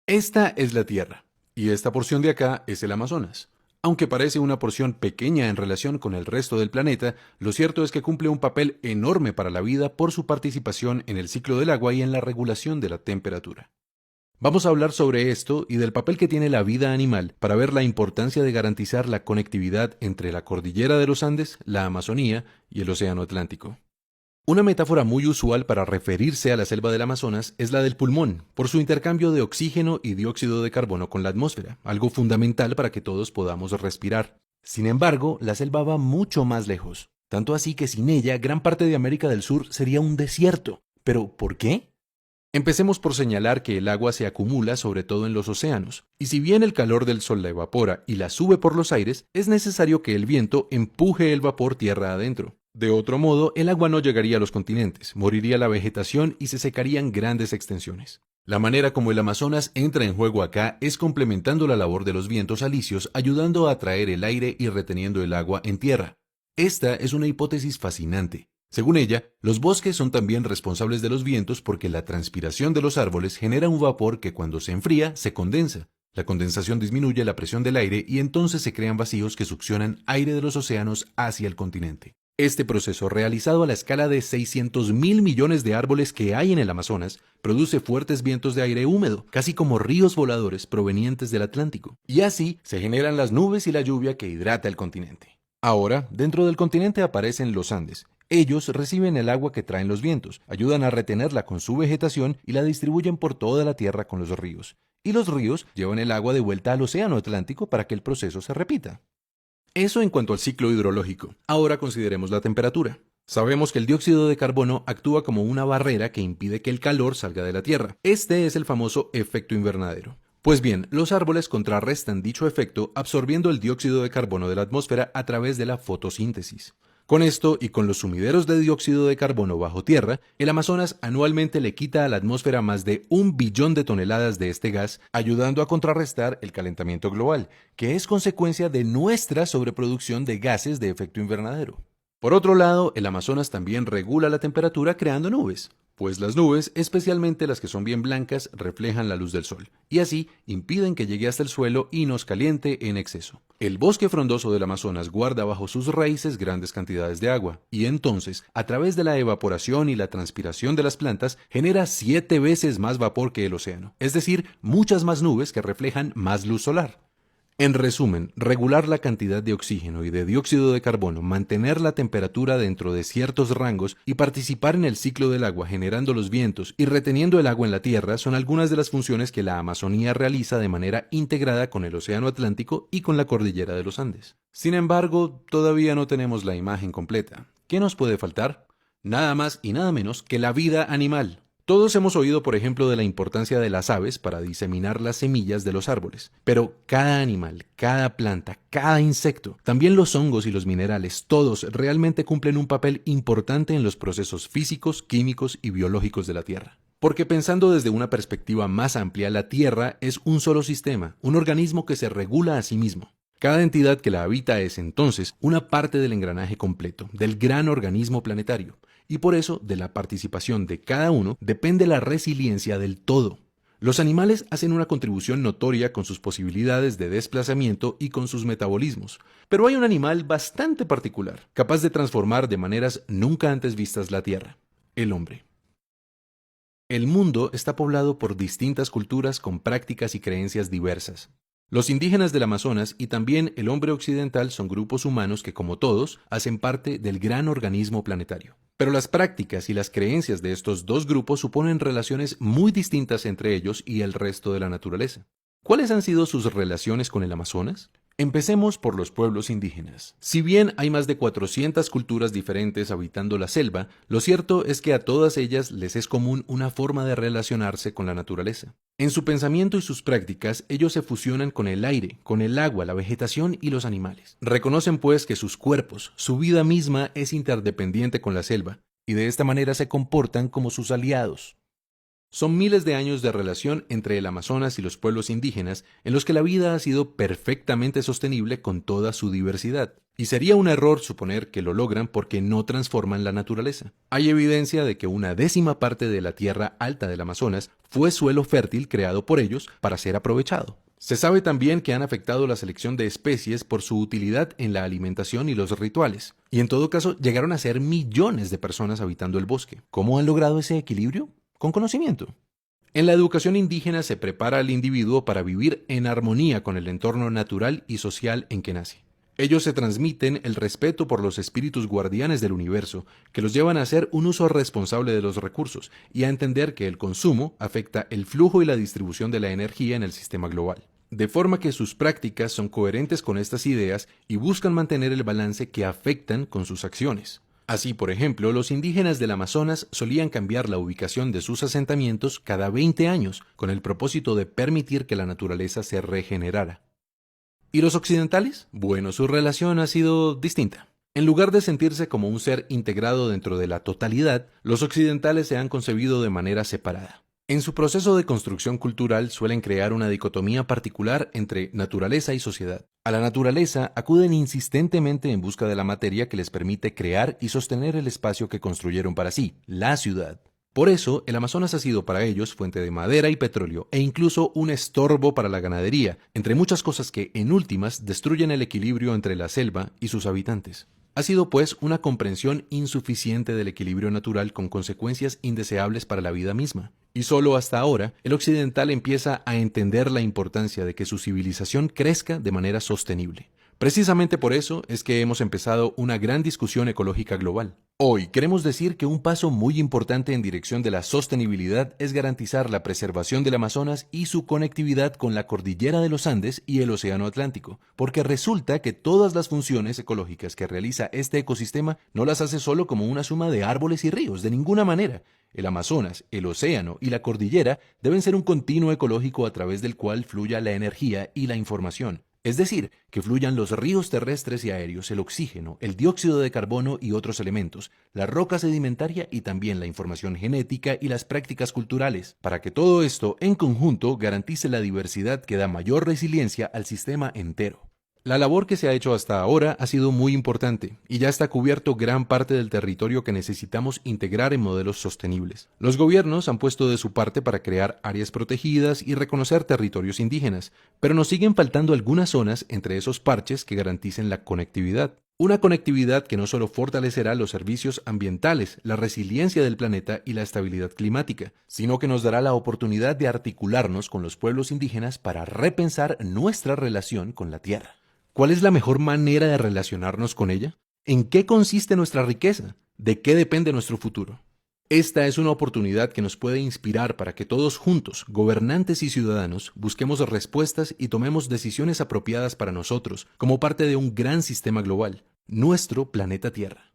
Esta es la Tierra, y esta porción de acá es el Amazonas. Aunque parece una porción pequeña en relación con el resto del planeta, lo cierto es que cumple un papel enorme para la vida por su participación en el ciclo del agua y en la regulación de la temperatura. Vamos a hablar sobre esto y del papel que tiene la vida animal para ver la importancia de garantizar la conectividad entre la cordillera de los Andes, la Amazonía y el Océano Atlántico. Una metáfora muy usual para referirse a la selva del Amazonas es la del pulmón, por su intercambio de oxígeno y dióxido de carbono con la atmósfera, algo fundamental para que todos podamos respirar. Sin embargo, la selva va mucho más lejos, tanto así que sin ella gran parte de América del Sur sería un desierto. ¿Pero por qué? Empecemos por señalar que el agua se acumula sobre todo en los océanos, y si bien el calor del sol la evapora y la sube por los aires, es necesario que el viento empuje el vapor tierra adentro. De otro modo, el agua no llegaría a los continentes, moriría la vegetación y se secarían grandes extensiones. La manera como el Amazonas entra en juego acá es complementando la labor de los vientos alisios, ayudando a atraer el aire y reteniendo el agua en tierra. Esta es una hipótesis fascinante. Según ella, los bosques son también responsables de los vientos porque la transpiración de los árboles genera un vapor que cuando se enfría se condensa. La condensación disminuye la presión del aire y entonces se crean vacíos que succionan aire de los océanos hacia el continente. Este proceso, realizado a la escala de 600.000 millones de árboles que hay en el Amazonas, produce fuertes vientos de aire húmedo, casi como ríos voladores provenientes del Atlántico. Y así se generan las nubes y la lluvia que hidrata el continente. Ahora, dentro del continente aparecen los Andes. Ellos reciben el agua que traen los vientos, ayudan a retenerla con su vegetación y la distribuyen por toda la tierra con los ríos. Y los ríos llevan el agua de vuelta al océano Atlántico para que el proceso se repita. Eso en cuanto al ciclo hidrológico. Ahora consideremos la temperatura. Sabemos que el dióxido de carbono actúa como una barrera que impide que el calor salga de la Tierra. Este es el famoso efecto invernadero. Pues bien, los árboles contrarrestan dicho efecto absorbiendo el dióxido de carbono de la atmósfera a través de la fotosíntesis. Con esto y con los sumideros de dióxido de carbono bajo tierra, el Amazonas anualmente le quita a la atmósfera más de 1 billón de toneladas de este gas, ayudando a contrarrestar el calentamiento global, que es consecuencia de nuestra sobreproducción de gases de efecto invernadero. Por otro lado, el Amazonas también regula la temperatura creando nubes, pues las nubes, especialmente las que son bien blancas, reflejan la luz del sol, y así impiden que llegue hasta el suelo y nos caliente en exceso. El bosque frondoso del Amazonas guarda bajo sus raíces grandes cantidades de agua, y entonces, a través de la evaporación y la transpiración de las plantas, genera 7 veces más vapor que el océano, es decir, muchas más nubes que reflejan más luz solar. En resumen, regular la cantidad de oxígeno y de dióxido de carbono, mantener la temperatura dentro de ciertos rangos y participar en el ciclo del agua generando los vientos y reteniendo el agua en la tierra son algunas de las funciones que la Amazonía realiza de manera integrada con el Océano Atlántico y con la cordillera de los Andes. Sin embargo, todavía no tenemos la imagen completa. ¿Qué nos puede faltar? Nada más y nada menos que la vida animal. Todos hemos oído, por ejemplo, de la importancia de las aves para diseminar las semillas de los árboles, pero cada animal, cada planta, cada insecto, también los hongos y los minerales, todos realmente cumplen un papel importante en los procesos físicos, químicos y biológicos de la Tierra. Porque pensando desde una perspectiva más amplia, la Tierra es un solo sistema, un organismo que se regula a sí mismo. Cada entidad que la habita es entonces una parte del engranaje completo, del gran organismo planetario, y por eso de la participación de cada uno depende la resiliencia del todo. Los animales hacen una contribución notoria con sus posibilidades de desplazamiento y con sus metabolismos, pero hay un animal bastante particular, capaz de transformar de maneras nunca antes vistas la Tierra: el hombre. El mundo está poblado por distintas culturas con prácticas y creencias diversas. Los indígenas del Amazonas y también el hombre occidental son grupos humanos que, como todos, hacen parte del gran organismo planetario. Pero las prácticas y las creencias de estos dos grupos suponen relaciones muy distintas entre ellos y el resto de la naturaleza. ¿Cuáles han sido sus relaciones con el Amazonas? Empecemos por los pueblos indígenas. Si bien hay más de 400 culturas diferentes habitando la selva, lo cierto es que a todas ellas les es común una forma de relacionarse con la naturaleza. En su pensamiento y sus prácticas, ellos se fusionan con el aire, con el agua, la vegetación y los animales. Reconocen pues que sus cuerpos, su vida misma es interdependiente con la selva, y de esta manera se comportan como sus aliados. Son miles de años de relación entre el Amazonas y los pueblos indígenas en los que la vida ha sido perfectamente sostenible con toda su diversidad. Y sería un error suponer que lo logran porque no transforman la naturaleza. Hay evidencia de que una décima parte de la tierra alta del Amazonas fue suelo fértil creado por ellos para ser aprovechado. Se sabe también que han afectado la selección de especies por su utilidad en la alimentación y los rituales. Y en todo caso, llegaron a ser millones de personas habitando el bosque. ¿Cómo han logrado ese equilibrio? Con conocimiento. En la educación indígena se prepara al individuo para vivir en armonía con el entorno natural y social en que nace. Ellos se transmiten el respeto por los espíritus guardianes del universo, que los llevan a hacer un uso responsable de los recursos y a entender que el consumo afecta el flujo y la distribución de la energía en el sistema global. De forma que sus prácticas son coherentes con estas ideas y buscan mantener el balance que afectan con sus acciones. Así, por ejemplo, los indígenas del Amazonas solían cambiar la ubicación de sus asentamientos cada 20 años, con el propósito de permitir que la naturaleza se regenerara. ¿Y los occidentales? Bueno, su relación ha sido distinta. En lugar de sentirse como un ser integrado dentro de la totalidad, los occidentales se han concebido de manera separada. En su proceso de construcción cultural suelen crear una dicotomía particular entre naturaleza y sociedad. A la naturaleza acuden insistentemente en busca de la materia que les permite crear y sostener el espacio que construyeron para sí, la ciudad. Por eso, el Amazonas ha sido para ellos fuente de madera y petróleo e incluso un estorbo para la ganadería, entre muchas cosas que, en últimas, destruyen el equilibrio entre la selva y sus habitantes. Ha sido, pues, una comprensión insuficiente del equilibrio natural con consecuencias indeseables para la vida misma. Y solo hasta ahora, el occidental empieza a entender la importancia de que su civilización crezca de manera sostenible. Precisamente por eso es que hemos empezado una gran discusión ecológica global. Hoy queremos decir que un paso muy importante en dirección de la sostenibilidad es garantizar la preservación del Amazonas y su conectividad con la cordillera de los Andes y el Océano Atlántico, porque resulta que todas las funciones ecológicas que realiza este ecosistema no las hace solo como una suma de árboles y ríos, de ninguna manera. El Amazonas, el océano y la cordillera deben ser un continuo ecológico a través del cual fluya la energía y la información. Es decir, que fluyan los ríos terrestres y aéreos, el oxígeno, el dióxido de carbono y otros elementos, la roca sedimentaria y también la información genética y las prácticas culturales, para que todo esto en conjunto garantice la diversidad que da mayor resiliencia al sistema entero. La labor que se ha hecho hasta ahora ha sido muy importante y ya está cubierto gran parte del territorio que necesitamos integrar en modelos sostenibles. Los gobiernos han puesto de su parte para crear áreas protegidas y reconocer territorios indígenas, pero nos siguen faltando algunas zonas entre esos parches que garanticen la conectividad. Una conectividad que no solo fortalecerá los servicios ambientales, la resiliencia del planeta y la estabilidad climática, sino que nos dará la oportunidad de articularnos con los pueblos indígenas para repensar nuestra relación con la tierra. ¿Cuál es la mejor manera de relacionarnos con ella? ¿En qué consiste nuestra riqueza? ¿De qué depende nuestro futuro? Esta es una oportunidad que nos puede inspirar para que todos juntos, gobernantes y ciudadanos, busquemos respuestas y tomemos decisiones apropiadas para nosotros, como parte de un gran sistema global, nuestro planeta Tierra.